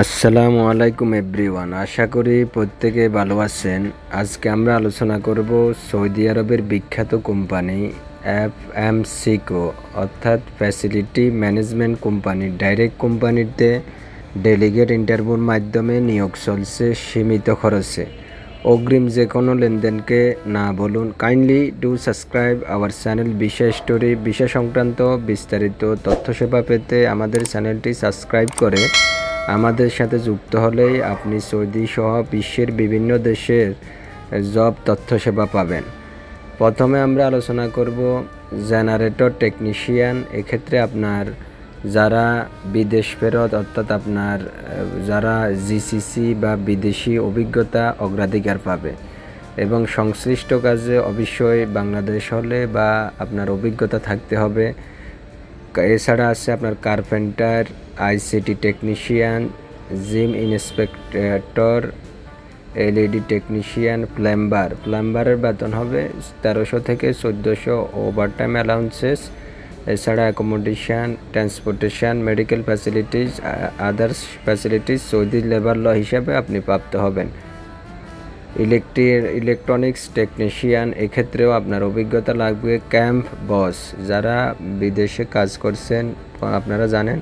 আসসালামু আলাইকুম এভরিওয়ান, আশা করি প্রত্যেকে ভালো আছেন। আজকে আমরা আলোচনা করব সৌদি আরবের বিখ্যাত কোম্পানি এফএমসিকো অর্থাৎ ফ্যাসিলিটি ম্যানেজমেন্ট কোম্পানি ডাইরেক্ট কোম্পানিতে ডেলিগেট ইন্টারভিউর মাধ্যমে নিয়োগ চলছে সীমিত খরচে। অগ্রিম যে কোনো লেনদেনকে না বলুন। Kindly do subscribe our channel visa story. Visa সংক্রান্ত বিস্তারিত তথ্য সেবা পেতে আমাদের চ্যানেলটি সাবস্ক্রাইব করে আমাদের সাথে যুক্ত হলেই আপনি সৌদি সহ বিশ্বের বিভিন্ন দেশের জব তথ্য সেবা পাবেন। প্রথমে আমরা আলোচনা করব জেনারেটর টেকনিশিয়ান। এক্ষেত্রে আপনার যারা বিদেশ ফেরত অর্থাৎ আপনার যারা জিসিসি বা বিদেশি অভিজ্ঞতা অগ্রাধিকার পাবে এবং সংশ্লিষ্ট কাজে অবশ্যই বাংলাদেশ হলে বা আপনার অভিজ্ঞতা থাকতে হবে। এছাড়া আছে আপনার carpenter, ICT technician, gym inspector, LED technician, প্লাম্বারের বেতন হবে 1300 থেকে 1400 ওভারটাইম অ্যালাউন্সেস। এছাড়া accommodation, transportation, medical facilities, others facilities Saudi labour law হিসাবে আপনি প্রাপ্ত হবেন। ইলেকট্রনিক্স টেকনিশিয়ান, এক্ষেত্রেও আপনার অভিজ্ঞতা লাগবে। ক্যাম্প বস, যারা বিদেশে কাজ করছেন আপনারা জানেন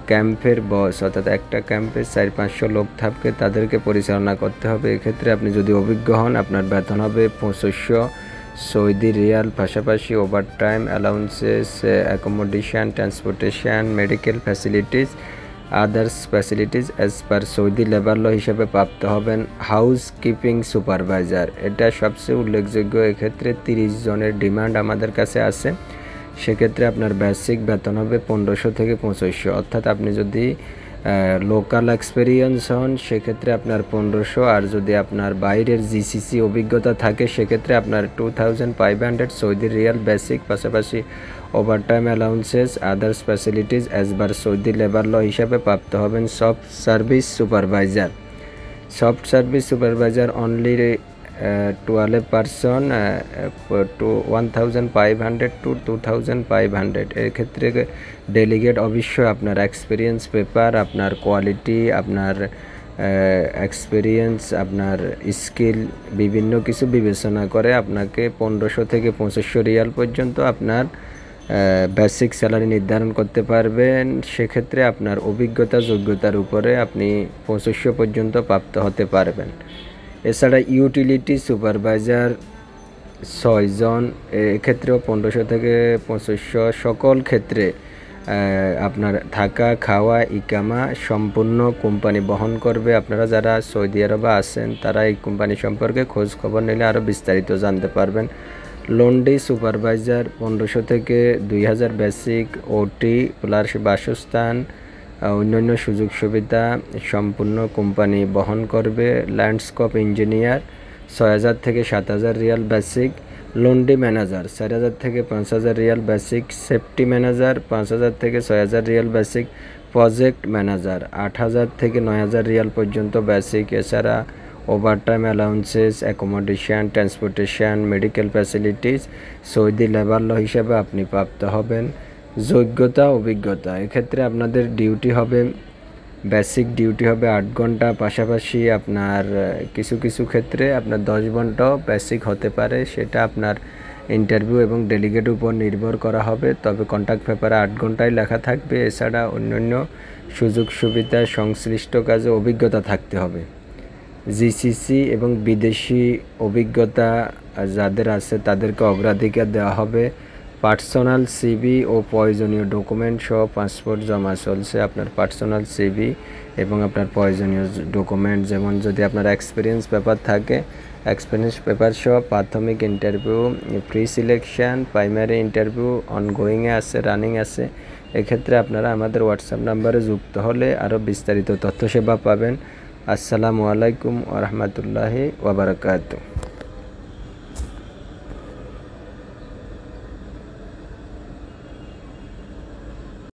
ক্যাম্পের বস অর্থাৎ একটা ক্যাম্পে 400-500 লোক থাকবে, তাদেরকে পরিচালনা করতে হবে। এক্ষেত্রে আপনি যদি অভিজ্ঞ হন আপনার বেতন হবে 2500 সৌদি রিয়াল, পাশাপাশি overtime allowances, accommodation, transportation, medical facilities, others facilities as per Saudi labour law হিসেবে প্রাপ্ত হবেন। হাউস কিপিং সুপারভাইজার, এটা সবচেয়ে উল্লেখযোগ্য। এক্ষেত্রে 30 জনের ডিমান্ড আমাদের কাছে আছে। সেক্ষেত্রে আপনার বেসিক বেতন হবে 1500 থেকে 2500, অর্থাৎ আপনি যদি লোকাল এক্সপেরিয়েন্স হন সেক্ষেত্রে আপনার 1500, আর যদি আপনার বাইরের জিসিসি অভিজ্ঞতা থাকে সেক্ষেত্রে আপনার 2500 সৌদি রিয়াল বেসিক, পাশাপাশি overtime allowances, others facilities as per Saudi labour law হিসাবে প্রাপ্ত হবেন। Soft service supervisor only 12 person to 1500 to 2500। এক্ষেত্রে ডেলিগেট অবশ্যই আপনার এক্সপিরিয়েন্স পেপার, আপনার কোয়ালিটি, আপনার এক্সপিরিয়েন্স, আপনার স্কিল বিভিন্ন কিছু বিবেচনা করে আপনাকে 1500 থেকে 2500 রিয়াল পর্যন্ত আপনার বেসিক স্যালারি নির্ধারণ করতে পারবেন। সেক্ষেত্রে আপনার অভিজ্ঞতা যোগ্যতার উপরে আপনি 2500 পর্যন্ত প্রাপ্ত হতে পারবেন। এছাড়া ইউটিলিটি সুপারভাইজার 6 জন, এক্ষেত্রেও 1500 থেকে 2500। সকল ক্ষেত্রে আপনার থাকা, খাওয়া, ইকামা সম্পূর্ণ কোম্পানি বহন করবে। আপনারা যারা সৌদি আরবে আছেন তারা এই কোম্পানি সম্পর্কে খোঁজ খবর নিলে আরও বিস্তারিত জানতে পারবেন। লন্ড্রি সুপারভাইজার 1500 থেকে 2000 বেসিক, ওটি প্লাস বাসস্থান, অন্যান্য সুযোগ সুবিধা সম্পূর্ণ কোম্পানি বহন করবে। ল্যান্ডস্কেপ ইঞ্জিনিয়ার 6000 থেকে 7000 রিয়াল বেসিক। লন্ড্রি ম্যানেজার 4000 থেকে 5000 রিয়াল বেসিক। সেফটি ম্যানেজার 5000 থেকে 6000 রিয়াল বেসিক। প্রজেক্ট ম্যানেজার 8000 থেকে 9000 রিয়াল পর্যন্ত বেসিক। এছাড়া overtime allowances, accommodation, transportation, medical facilities Saudi labour law হিসাবে আপনি প্রাপ্ত হবেন। যোগ্যতা অভিজ্ঞতা, এক্ষেত্রে আপনাদের ডিউটি হবে বেসিক ডিউটি হবে 8 ঘন্টা, পাশাপাশি আপনার কিছু কিছু ক্ষেত্রে আপনার 10 ঘন্টাও বেসিক হতে পারে, সেটা আপনার ইন্টারভিউ এবং ডেলিগেটের উপর নির্ভর করা হবে। তবে কন্ট্যাক্ট পেপারে 8 ঘন্টায় লেখা থাকবে। এছাড়া অন্যান্য সুযোগ সুবিধা সংশ্লিষ্ট কাজে অভিজ্ঞতা থাকতে হবে। জিসিসি এবং বিদেশি অভিজ্ঞতা যাদের আছে তাদেরকে অগ্রাধিকার দেওয়া হবে। পার্সোনাল সিভি ও প্রয়োজনীয় ডকুমেন্ট সহ পাসপোর্ট জমা চলছে। আপনার পার্সোনাল সিভি এবং আপনার প্রয়োজনীয় ডকুমেন্ট, যেমন যদি আপনার এক্সপিরিয়েন্স পেপার থাকে এক্সপিরিয়েন্স পেপার সহ প্রাথমিক interview, pre selection, primary interview অনগোয়িংয়ে আছে, রানিং আছে। এক্ষেত্রে আপনারা আমাদের হোয়াটসঅ্যাপ নাম্বারে যুক্ত হলে আরও বিস্তারিত তথ্য সেবা পাবেন। আসসালামু আলাইকুম ওয়া রাহমাতুল্লাহি ওয়া বারাকাতুহু।